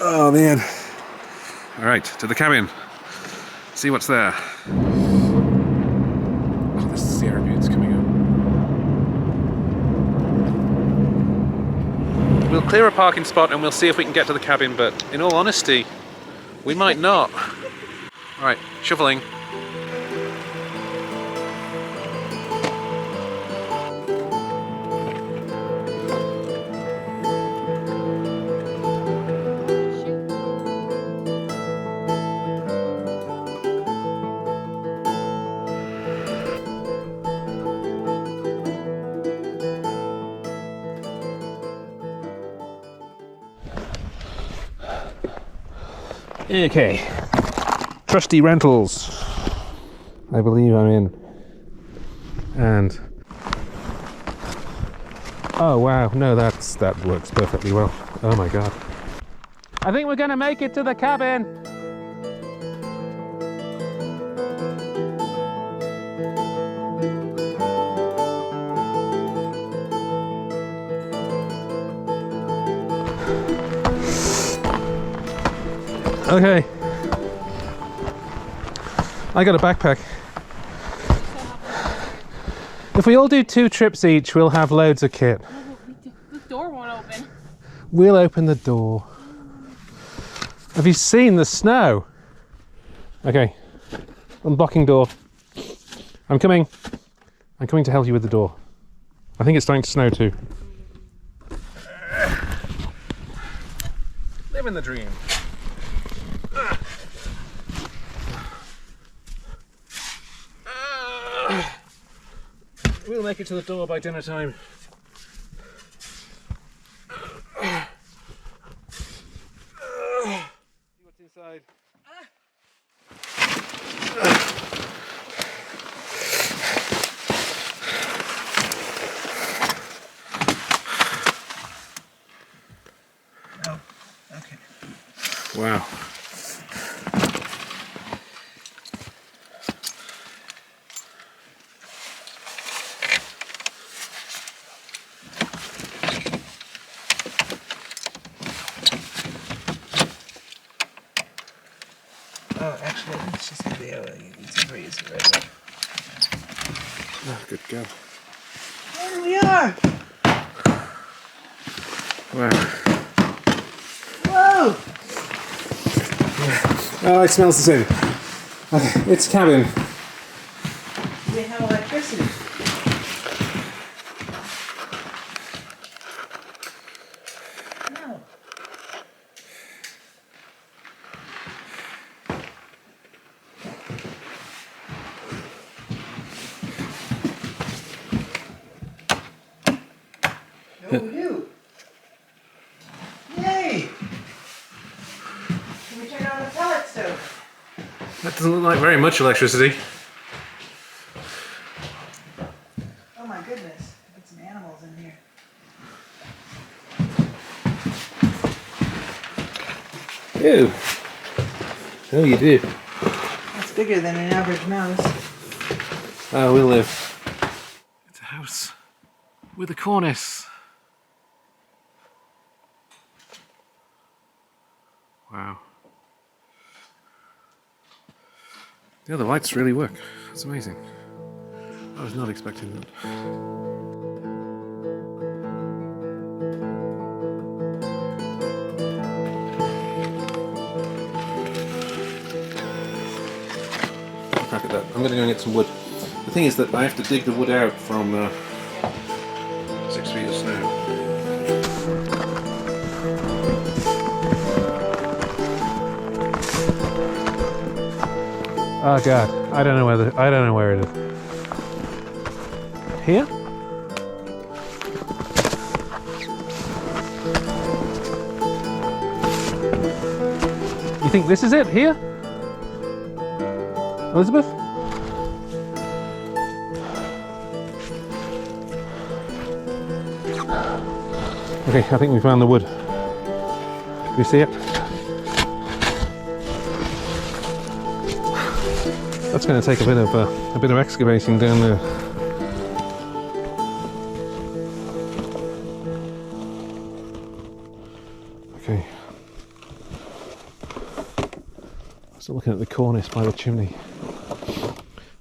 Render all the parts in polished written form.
Oh man. Alright, to the cabin. See what's there. Oh, the Sierra Butte's coming up. We'll clear a parking spot and we'll see if we can get to the cabin, but in all honesty, we might not. Alright, shuffling. Okay, Trusty Rentals, I believe I'm in, and oh wow, no, that works perfectly well. Oh my god, I think we're gonna make it to the cabin. Okay, I got a backpack. If we all do 2 trips each, we'll have loads of kit. The door won't open. We'll open the door. Have you seen the snow? Okay, unblocking door. I'm coming to help you with the door. I think it's starting to snow too. Living the dream. We'll make it to the door by dinner time. See what's inside. Oh, okay. Wow. Oh, actually, it's just a video. It's a breeze right Oh, good girl. there we are! Wow. Whoa! Oh, it smells the same. Okay, it's cabin. They have electricity. No. No, we do. Yay! Can we turn on the pellet stove? That doesn't look like very much electricity. Oh my goodness. Put some animals in here. Ew. Oh, you do. That's bigger than an average mouse. Oh, we'll live. It's a house with a cornice. Wow. Yeah, the lights really work. It's amazing. I was not expecting that. Crack at that. I'm going to go and get some wood. The thing is that I have to dig the wood out from 6 feet of snow. Oh god, I don't know where it is. Here? You think this is it? Here? Elizabeth? Okay, I think we found the wood. Can you see it? That's going to take a bit of excavating down there. Okay. Still looking at the cornice by the chimney.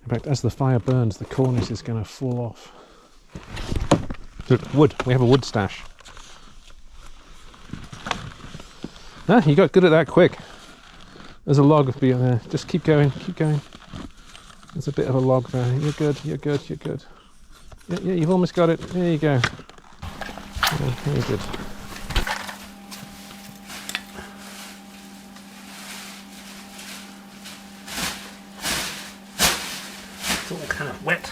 In fact, as the fire burns, the cornice is going to fall off. Look, wood. We have a wood stash. Ah, you got good at that quick. There's a log beyond there. Just keep going, keep going. There's a bit of a log there. You're good, you're good, you're good. Yeah, yeah, you've almost got it. There you go. Yeah, very good. It's all kind of wet.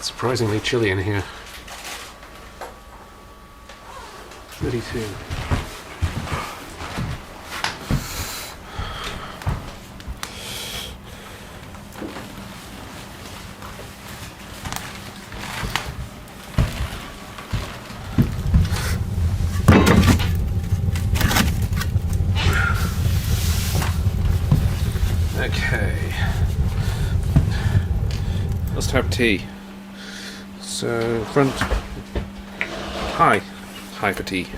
Surprisingly chilly in here. 32. Okay. Let's have tea. So, front, high for tea. I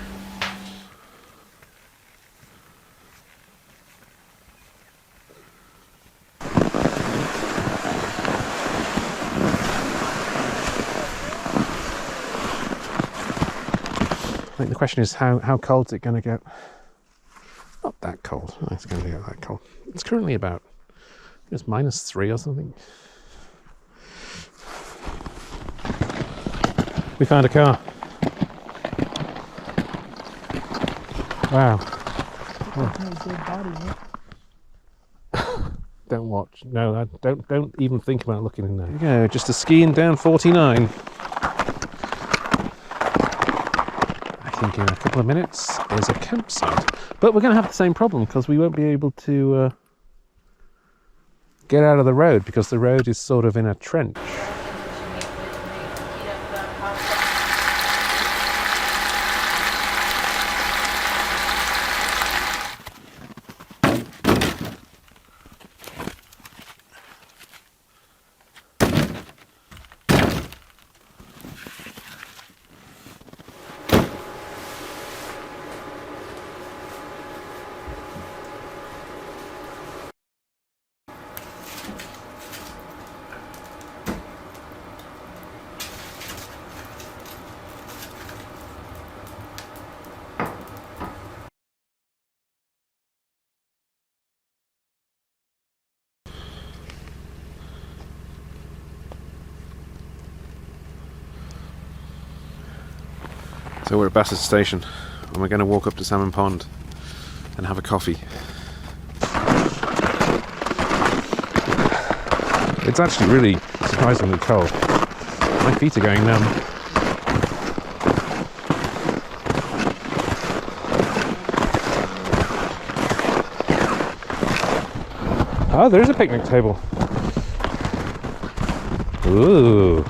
think the question is how cold is it going to get? Not that cold. No, it's going to get that cold. It's currently about, it's -3 or something. We found a car. Wow. Don't watch. No, don't even think about looking in there. There you go, just a skiing down 49. I think in a couple of minutes there's a campsite. But we're going to have the same problem because we won't be able to get out of the road because the road is sort of in a trench. So we're at Basin Station and we're going to walk up to Salmon Pond and have a coffee. It's actually really surprisingly cold. My feet are going numb. Oh, there's a picnic table. Ooh.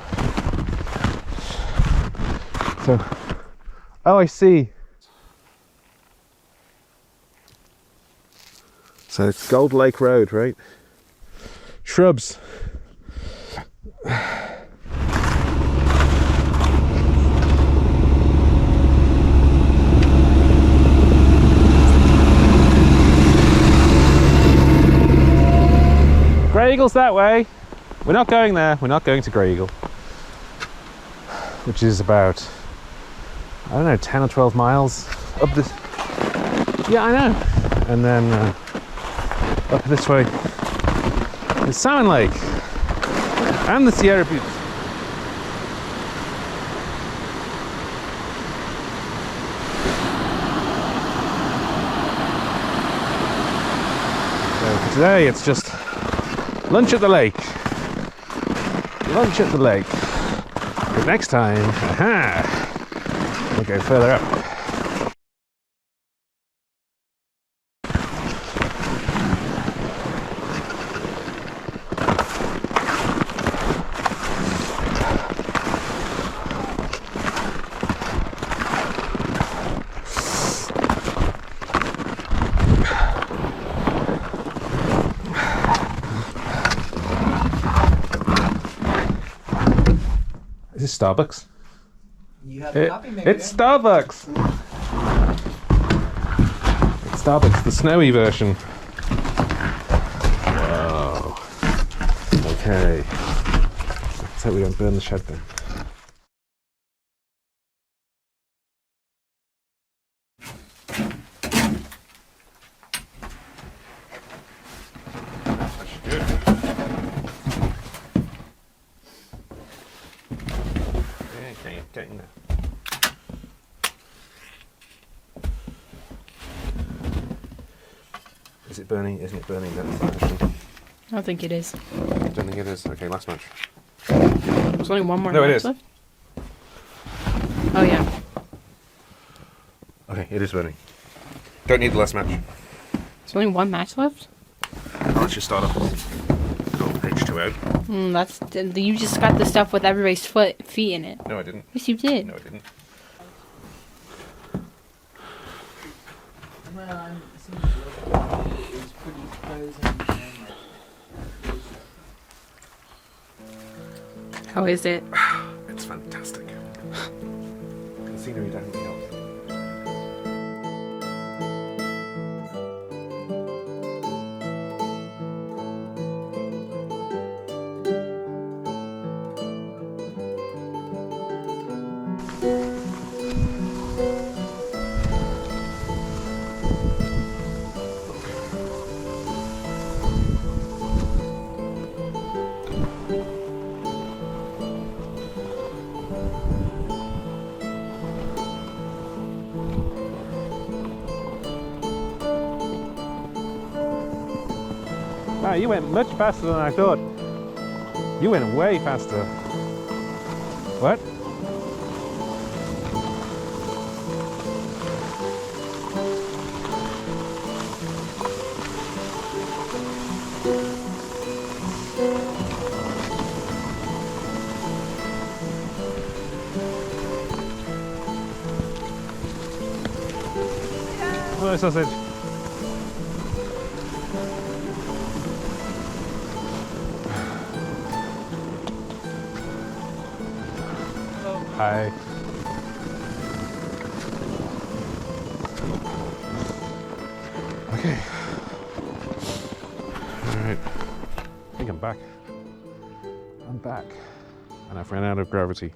So, oh, I see. So it's Gold Lake Road, right? Shrubs. Grey Eagle's that way. We're not going there. We're not going to Grey Eagle, which is about, I don't know, 10 or 12 miles up this. Yeah, I know. And then up this way is Salmon Lake and the Sierra Buttes. today it's just lunch at the lake. Lunch at the lake. But next time, we'll go further up. Is this Starbucks? You have a coffee maker. It's Starbucks! It's Starbucks, the snowy version. Whoa. Okay. Let's hope we don't burn the shed then. Getting there. Is it burning? Isn't it burning? That's the question. I don't think it is. I don't think it is. Okay, last match. There's only one more No, it match is. left. Oh yeah. Okay, it is burning. Don't need the last match. There's only one match left? Oh, let's just start off. Go H2O. That's you just got the stuff with everybody's feet in it. No, I didn't. Yes, you did. No, I didn't. Well, I'm assuming it's pretty frozen. How is it? It's fantastic. The scenery definitely helps. Wow, you went much faster than I thought. You went way faster. What? Hello, sausage. Hi. Okay. Alright. I think I'm back. I'm back. And I've ran out of gravity.